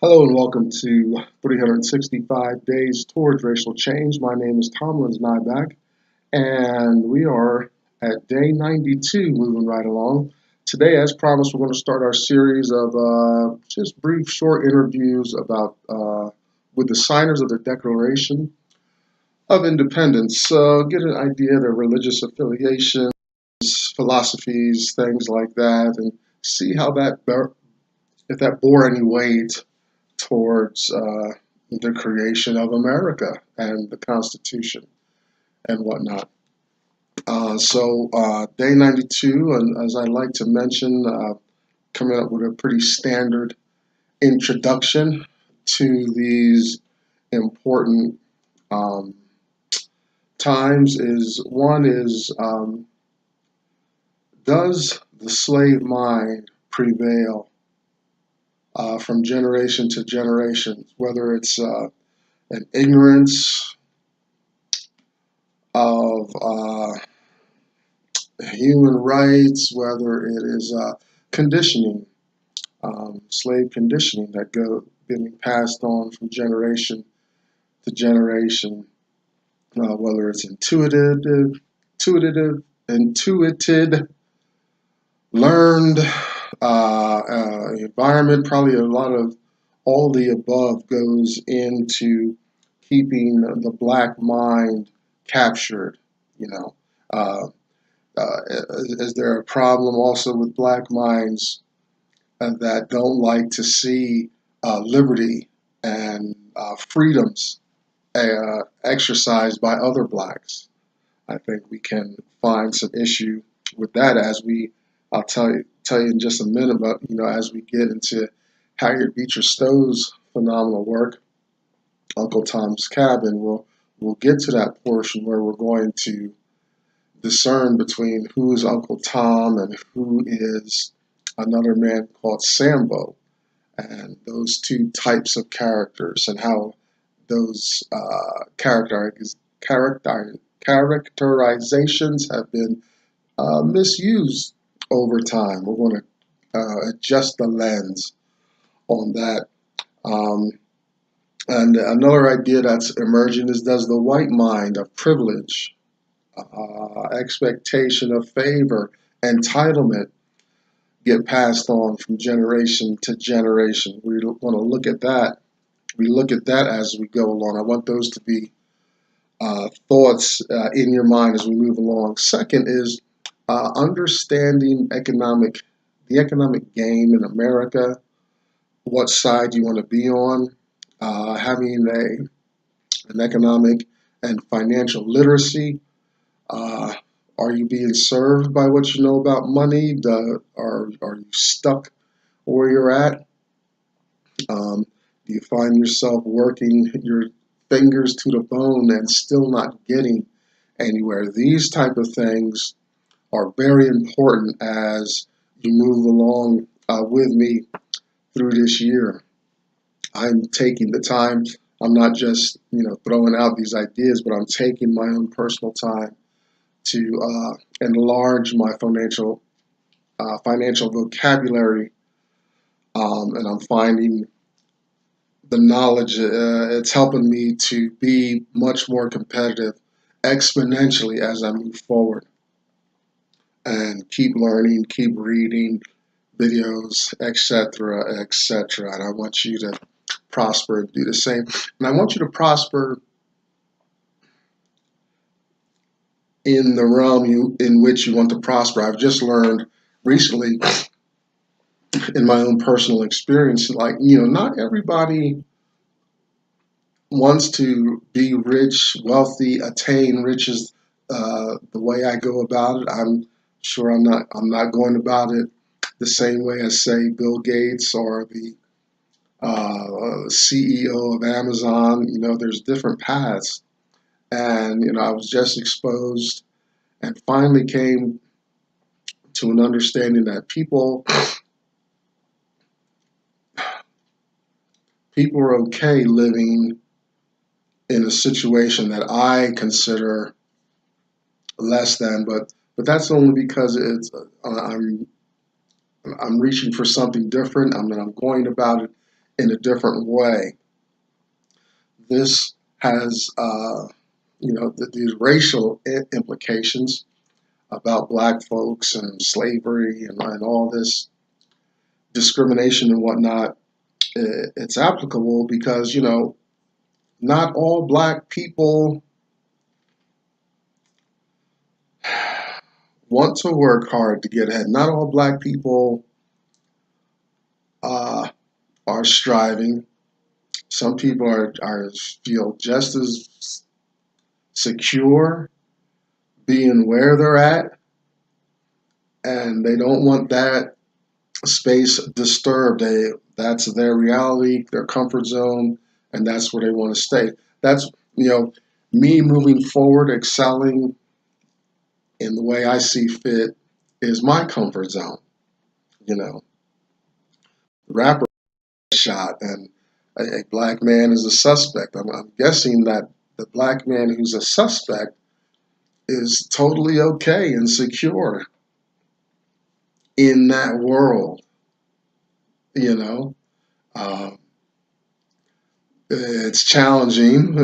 Hello and welcome to 365 Days Towards Racial Change. My name is Tomlins Nyback, and we are at day 92, moving right along. Today, as promised, we're going to start our series of just brief, short interviews about with the signers of the Declaration of Independence. Get an idea of their religious affiliations, philosophies, things like that, and see how if that bore any weight towards the creation of America and the Constitution and whatnot. Day 92, and as I like to mention, coming up with a pretty standard introduction to these important times is one is, does the slave mind prevail from generation to generation, whether it's an ignorance of human rights, whether it is conditioning, slave conditioning that being passed on from generation to generation, whether it's intuitive, learned, environment. Probably a lot of all the above goes into keeping the black mind captured. Is there a problem also with black minds that don't like to see liberty and freedoms exercised by other blacks? I think we can find some issue with that I'll tell you in just a minute, but as we get into Harriet Beecher Stowe's phenomenal work, Uncle Tom's Cabin, we'll get to that portion where we're going to discern between who is Uncle Tom and who is another man called Sambo, and those two types of characters and how those characterizations have been misused over time. We're going to adjust the lens on that. And another idea that's emerging is, does the white mind of privilege, expectation of favor, entitlement get passed on from generation to generation? We want to look at that. We look at that as we go along. I want those to be thoughts in your mind as we move along. Second is understanding the economic game in America, what side you want to be on, having an economic and financial literacy. Are you being served by what you know about money? Are you stuck where you're at? Do you find yourself working your fingers to the bone and still not getting anywhere? These type of things are very important as you move along with me through this year. I'm taking the time. I'm not just throwing out these ideas, but I'm taking my own personal time to enlarge my financial vocabulary, and I'm finding the knowledge. It's helping me to be much more competitive exponentially as I move forward, and keep learning, keep reading videos, etc., etc. And I want you to prosper and do the same. And I want you to prosper in the realm in which you want to prosper. I've just learned recently in my own personal experience, not everybody wants to be rich, wealthy, attain riches the way I go about it. I'm sure I'm not going about it the same way as, say, Bill Gates or the CEO of Amazon. There's different paths. And, I was just exposed and finally came to an understanding that people are okay living in a situation that I consider less than, but that's only because I'm reaching for something different. I'm going about it in a different way. This has, these racial implications about black folks and slavery and all this discrimination and whatnot. It's applicable because, not all black people want to work hard to get ahead. Not all black people are striving. Some people feel just as secure being where they're at, and they don't want that space disturbed. That's their reality, their comfort zone, and that's where they want to stay. That's, me moving forward, excelling in the way I see fit is my comfort zone. The rapper shot and a black man is a suspect. I'm guessing that the black man who's a suspect is totally okay and secure in that world. It's challenging,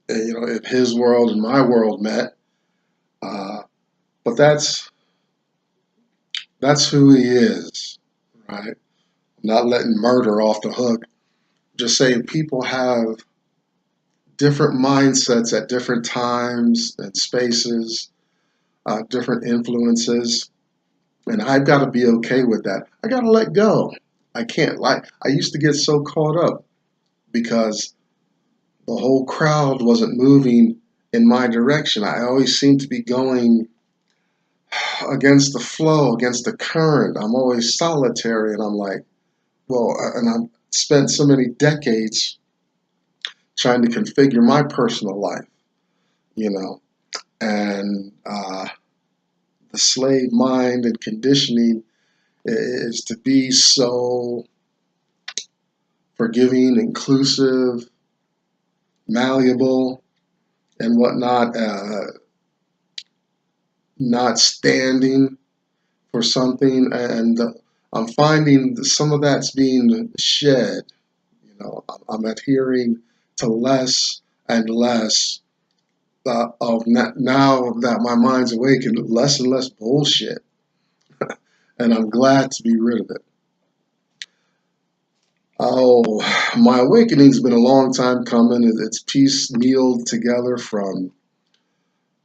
if his world and my world met. But that's who he is, right? I'm not letting murder off the hook. Just saying people have different mindsets at different times and spaces, different influences, and I've got to be okay with that. I got to let go. I can't. I used to get so caught up because the whole crowd wasn't moving in my direction. I always seemed to be going against the flow, against the current. I'm always solitary, and I'm like, and I've spent so many decades trying to configure my personal life, and the slave mind and conditioning is to be so forgiving, inclusive, malleable, and whatnot, not standing for something. And I'm finding that some of that's being shed. I'm adhering to less and less of now that my mind's awakened, less and less bullshit. And I'm glad to be rid of it. Oh, my awakening's been a long time coming. It's piecemealed together from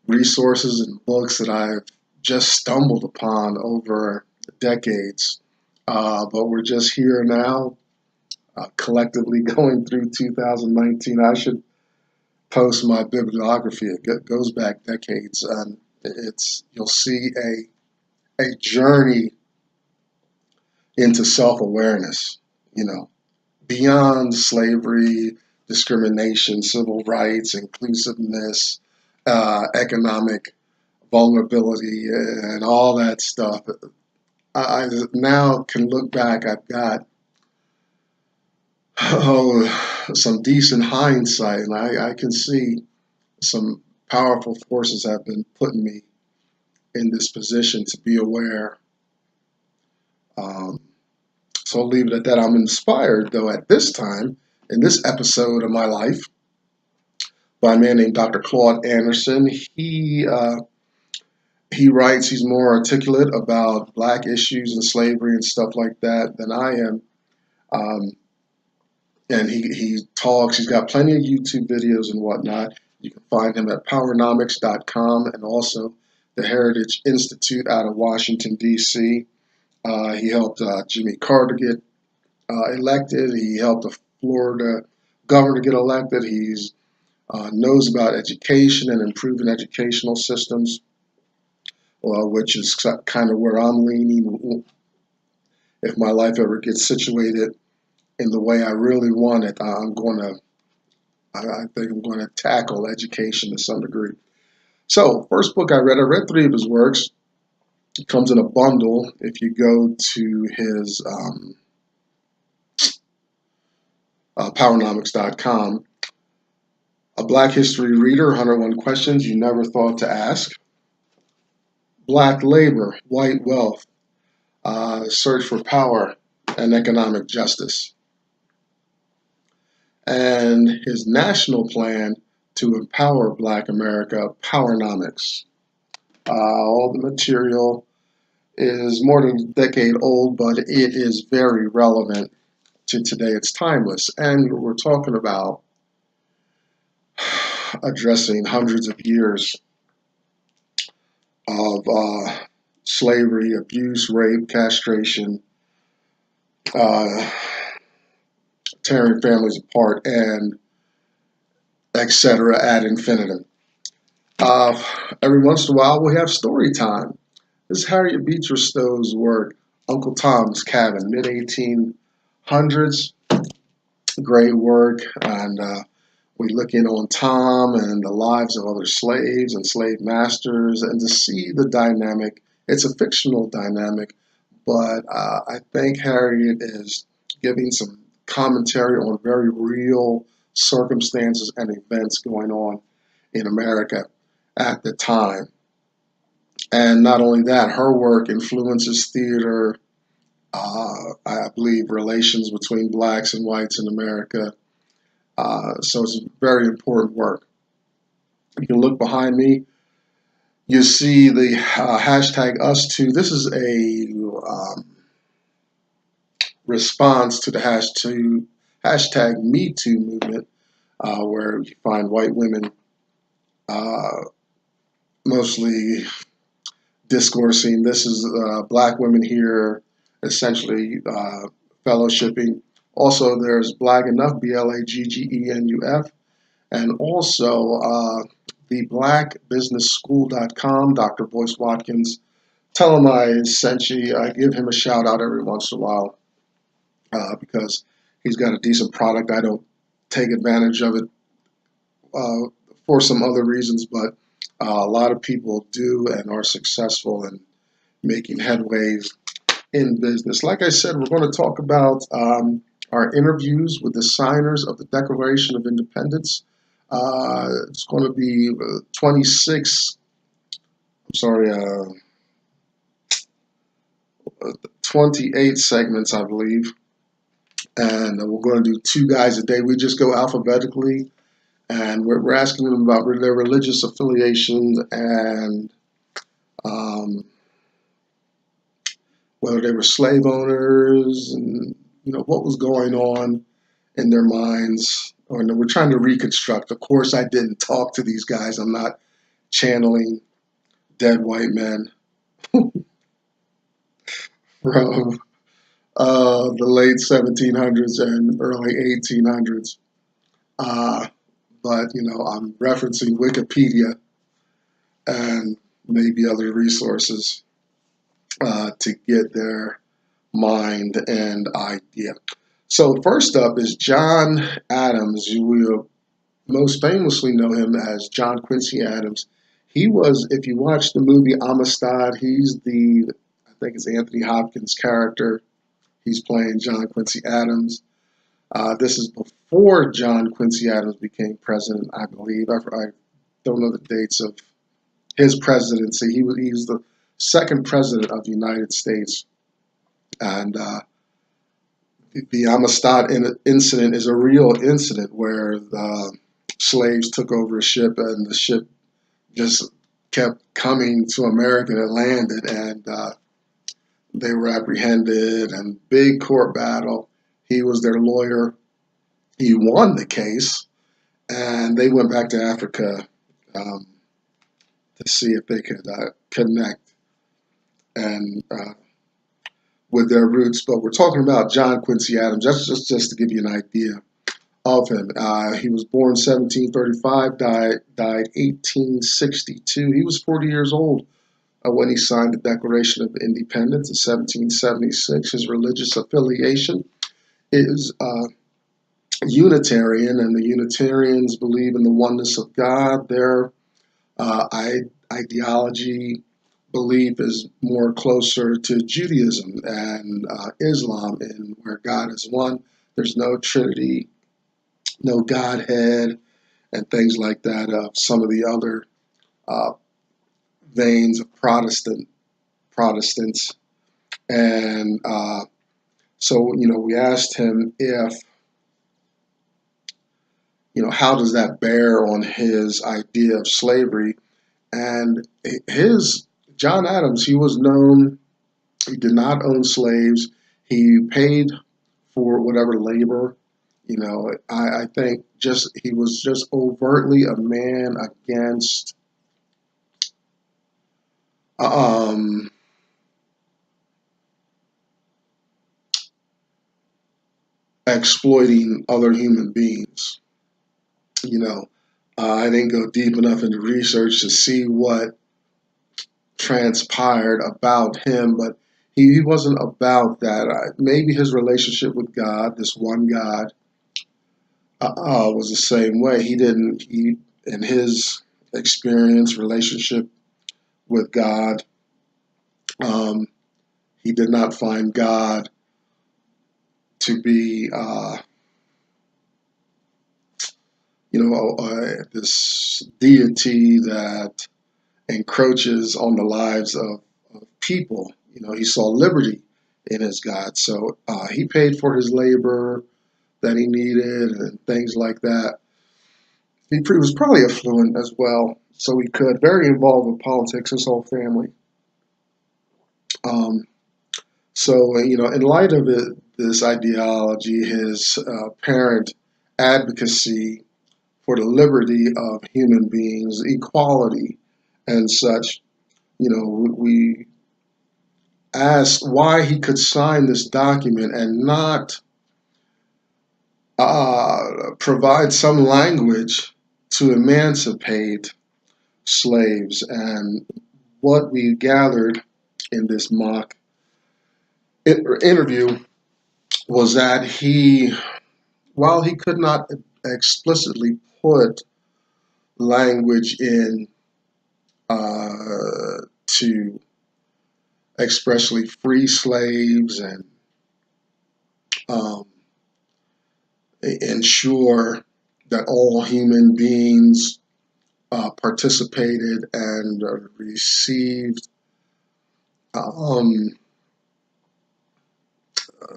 resources and books that I've just stumbled upon over decades. But we're just here now, collectively going through 2019. I should post my bibliography. It goes back decades. And you'll see a journey into self-awareness, beyond slavery, discrimination, civil rights, inclusiveness, economic vulnerability, and all that stuff. I now can look back. I've got some decent hindsight, and I can see some powerful forces have been putting me in this position to be aware. So I'll leave it at that. I'm inspired, though, at this time, in this episode of my life, by a man named Dr. Claude Anderson. He writes, he's more articulate about black issues and slavery and stuff like that than I am. And he talks, he's got plenty of YouTube videos and whatnot. You can find him at powernomics.com and also the Heritage Institute out of Washington, D.C. He helped Jimmy Carter get elected. He helped the Florida governor get elected. He's knows about education and improving educational systems, which is kind of where I'm leaning. If my life ever gets situated in the way I really want it, I think I'm going to tackle education to some degree. So, first book I read 3 of his works. It comes in a bundle. If you go to his powernomics.com, A Black History Reader, 101 Questions You Never Thought to Ask, Black Labor, White Wealth, Search for Power and Economic Justice. and his national plan to empower Black America, Powernomics. All the material is more than a decade old, but it is very relevant to today. It's timeless, and we're talking about addressing hundreds of years of slavery, abuse, rape, castration, uh, tearing families apart, and etc. ad infinitum. Every once in a while, we have story time. This is Harriet Beecher Stowe's work, Uncle Tom's Cabin, mid-1800s. Great work, and we look in on Tom and the lives of other slaves and slave masters, and to see the dynamic. It's a fictional dynamic, but I think Harriet is giving some commentary on very real circumstances and events going on in America at the time. And not only that, her work influences theater, I believe relations between blacks and whites in America. So it's very important work. You can look behind me. You see the hashtag #US2. This is a response to the hashtag #MeToo movement, where you find white women mostly discoursing. This is black women here essentially fellowshipping. Also, there's Black Enough, BLAGGENUF, and also the blackbusinessschool.com, Dr. Boyce Watkins. Tell him I sent you. I give him a shout out every once in a while because he's got a decent product. I don't take advantage of it for some other reasons, but a lot of people do and are successful in making headways in business. Like I said, we're going to talk about our interviews with the signers of the Declaration of Independence. It's going to be 28 segments, I believe. And we're going to do 2 guys a day. We just go alphabetically, and we're asking them about their religious affiliations and whether they were slave owners and what was going on in their minds. Or we're trying to reconstruct. Of course, I didn't talk to these guys. I'm not channeling dead white men from the late 1700s and early 1800s. But I'm referencing Wikipedia and maybe other resources to get their mind and idea. So first up is John Adams. You will most famously know him as John Quincy Adams. He was, if you watch the movie Amistad, he's I think it's Anthony Hopkins' character. He's playing John Quincy Adams. This is before John Quincy Adams became president, I believe. I don't know the dates of his presidency. He was the second president of the United States. And the Amistad incident is a real incident where the slaves took over a ship, and the ship just kept coming to America and it landed, and they were apprehended, and big court battle. He was their lawyer. He won the case, and they went back to Africa to see if they could connect and with their roots. But we're talking about John Quincy Adams. That's just to give you an idea of him. He was born 1735, died 1862. He was 40 years old when he signed the Declaration of Independence in 1776. His religious affiliation is Unitarian, and the Unitarians believe in the oneness of God. Their ideology, belief is more closer to Judaism and Islam, in where God is one. There's no Trinity, no Godhead, and things like that. Some of the other veins of Protestants, and so we asked him if how does that bear on his idea of slavery? And John Adams, he was known, he did not own slaves. He paid for whatever labor. I think he was just overtly a man against exploiting other human beings. I didn't go deep enough into research to see what transpired about him, but he wasn't about that. Maybe his relationship with God, this one God, was the same way. In his experience, relationship with God, he did not find God to be, this deity that encroaches on the lives of people. He saw liberty in his God. So he paid for his labor that he needed and things like that. He was probably affluent as well, so he could. Very involved with politics, his whole family. In light of this ideology, his apparent advocacy for the liberty of human beings, equality, and such, we asked why he could sign this document and not provide some language to emancipate slaves. And what we gathered in this mock interview was that while he could not explicitly put language in to expressly free slaves and ensure that all human beings participated and received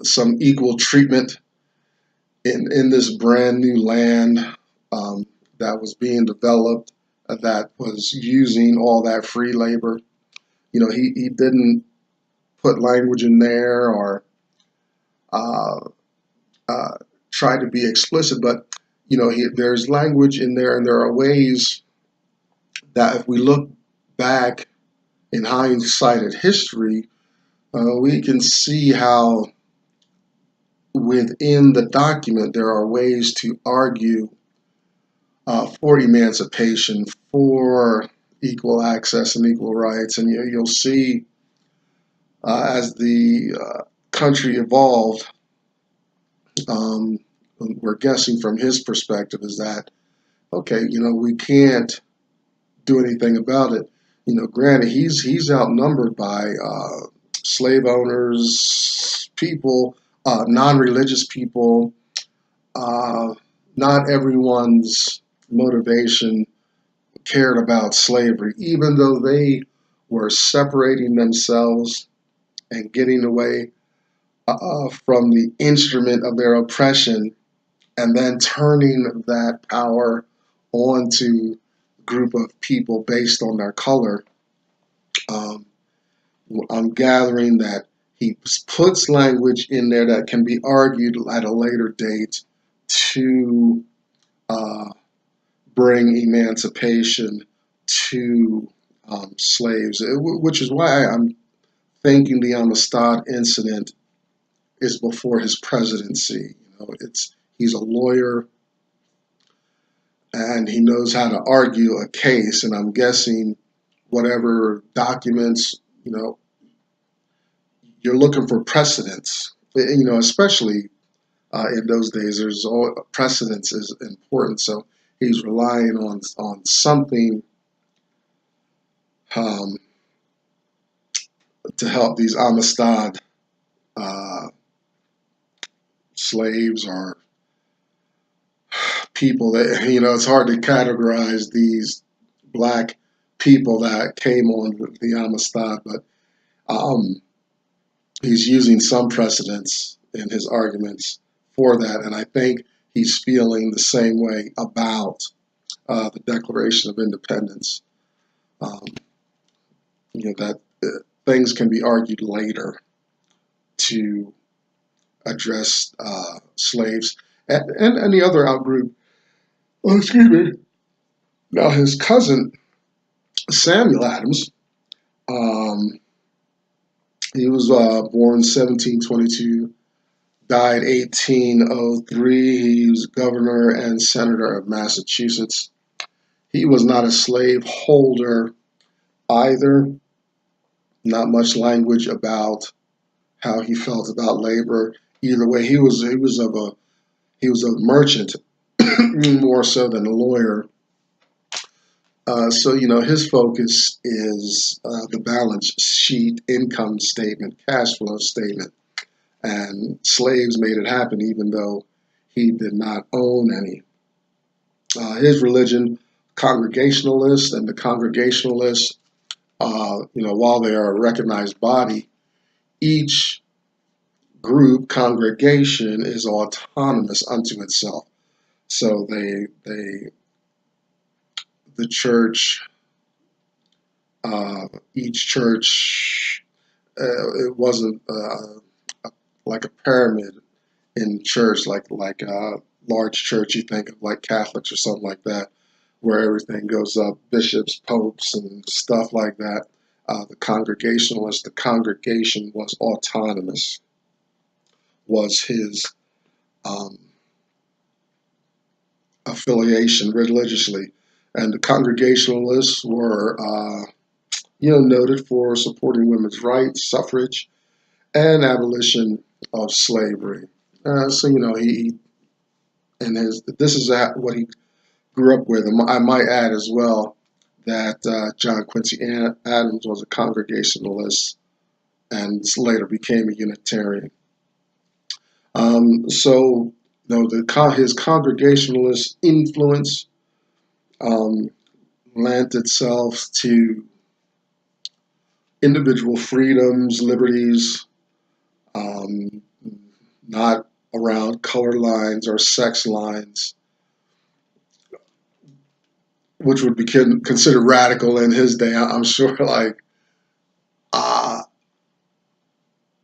some equal treatment in this brand new land that was being developed, that was using all that free labor. He didn't put language in there or try to be explicit, but there's language in there, and there are ways that if we look back in hindsight at history, we can see how within the document there are ways to argue for emancipation, for equal access and equal rights. And you'll see as the country evolved, we're guessing from his perspective is that, okay, we can't do anything about it. Granted, he's outnumbered by slave owners, people, non-religious people. Not everyone's motivation cared about slavery, even though they were separating themselves and getting away from the instrument of their oppression, and then turning that power onto a group of people based on their color. I'm gathering that he puts language in there that can be argued at a later date to bring emancipation to slaves, which is why I'm thinking the Amistad incident is before his presidency. He's a lawyer and he knows how to argue a case, and I'm guessing whatever documents, you're looking for precedents, especially in those days, precedence is important. So he's relying on something to help these Amistad slaves or people that, it's hard to categorize these black people that came on the Amistad, but he's using some precedents in his arguments for that. And I think he's feeling the same way about the Declaration of Independence. That things can be argued later to address slaves and the other outgroup. Oh, excuse me. Now, his cousin, Samuel Adams, he was born 1722, died 1803. He was governor and senator of Massachusetts. He was not a slave holder either. Not much language about how he felt about labor. Either way, he was a merchant more so than a lawyer. So his focus is the balance sheet, income statement, cash flow statement, and slaves made it happen even though he did not own any. His religion, Congregationalist, and the Congregationalists, while they are a recognized body, each group, congregation, is autonomous unto itself. So the church, each church, it wasn't like a pyramid in church, like a large church you think of like Catholics or something like that, where everything goes up, bishops, popes, and stuff like that. The Congregationalist, the congregation was autonomous, was his affiliation religiously. And the Congregationalists were, noted for supporting women's rights, suffrage, and abolition of slavery. He and this is what he grew up with. I might add as well that John Quincy Adams was a Congregationalist and later became a Unitarian. His Congregationalist influence lent itself to individual freedoms, liberties, not around color lines or sex lines, which would be considered radical in his day. I'm sure,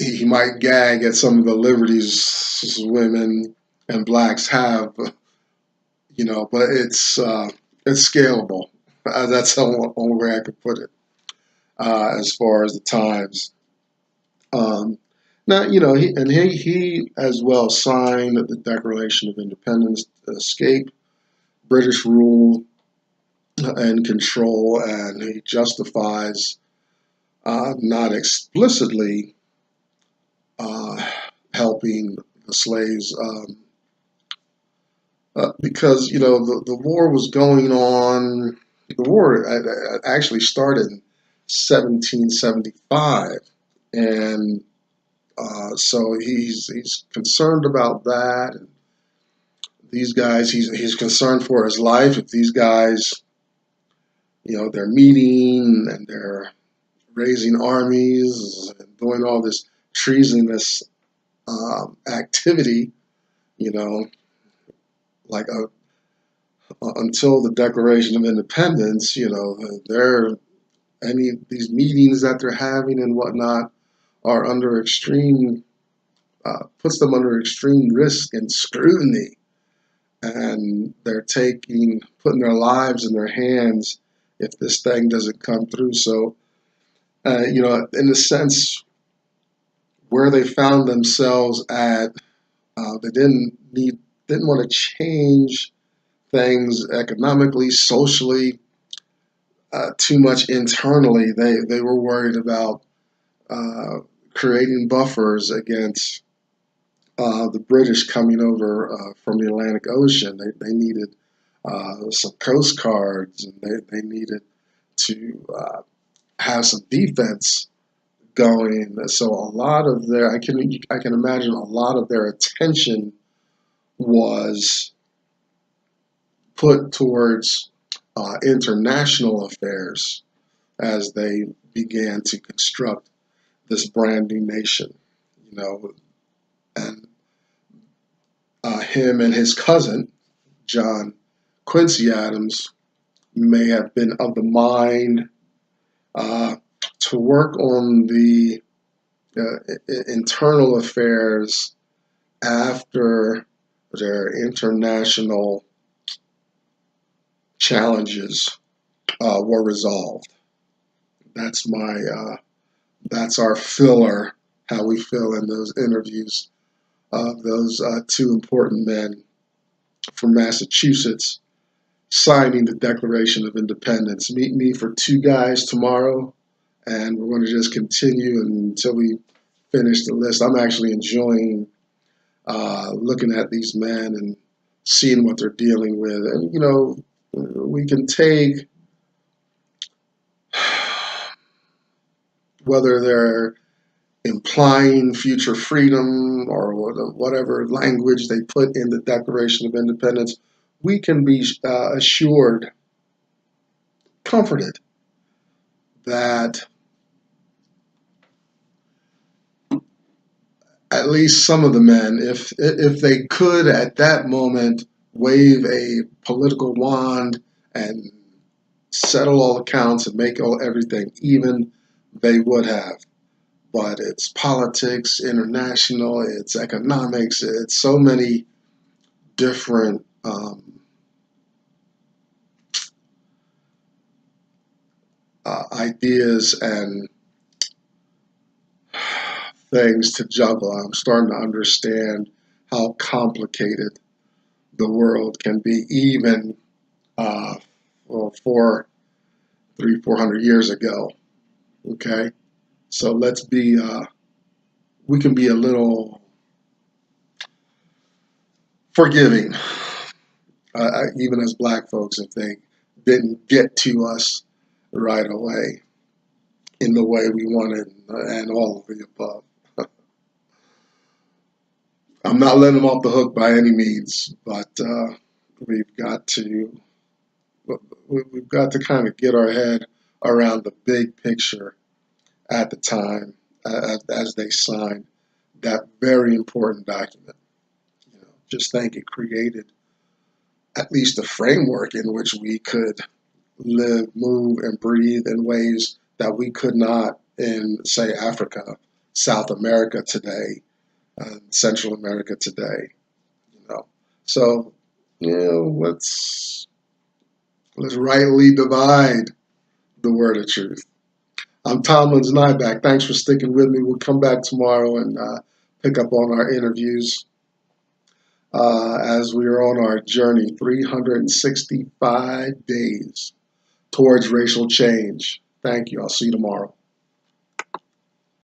he might gag at some of the liberties women and blacks have, but it's scalable. That's the only way I could put it. As far as the times, now he as well signed the Declaration of Independence to escape British rule and control, and he justifies not explicitly helping the slaves because the war was going on. The war actually started in 1775, and so he's concerned about that. And these guys, he's concerned for his life. If these guys, they're meeting and they're raising armies and doing all this treasonous activity, like until the Declaration of Independence, these meetings that they're having and whatnot are under puts them under extreme risk and scrutiny, and they're putting their lives in their hands if this thing doesn't come through. So, in a sense, where they found themselves at, they didn't want to change things economically, socially, too much internally. They were worried about creating buffers against the British coming over from the Atlantic Ocean. They needed some coast guards, and they needed to have some defense going. So a lot of I can imagine a lot of their attention was put towards international affairs as they began to construct this brand new nation, and him and his cousin, John Quincy Adams, may have been of the mind to work on the internal affairs after their international challenges were resolved. That's our filler, how we fill in those interviews of those two important men from Massachusetts signing the Declaration of Independence. Meet me for two guys tomorrow, and we're going to just continue until we finish the list. I'm actually enjoying looking at these men and seeing what they're dealing with. And, you know, we can take whether they're implying future freedom or whatever language they put in the Declaration of Independence, we can be assured, comforted, that at least some of the men, if they could at that moment wave a political wand and settle all accounts and make everything even, they would have. But it's politics, international, it's economics, it's so many different ideas and things to juggle. I'm starting to understand how complicated the world can be, even 400 years ago. Okay, so let's be we can be a little forgiving, even as black folks, if they didn't get to us right away in the way we wanted, and all of the above. I'm not letting them off the hook by any means, but we've got to kind of get our head around the big picture at the time as they signed that very important document. You know, just think it created at least a framework in which we could live, move, and breathe in ways that we could not in, say, Africa, South America today, Central America today. You know, so let's rightly divide the word of truth. I'm Tomlin's Nyback. Thanks for sticking with me. We'll come back tomorrow and pick up on our interviews as we are on our journey, 365 days towards racial change. Thank you. I'll see you tomorrow.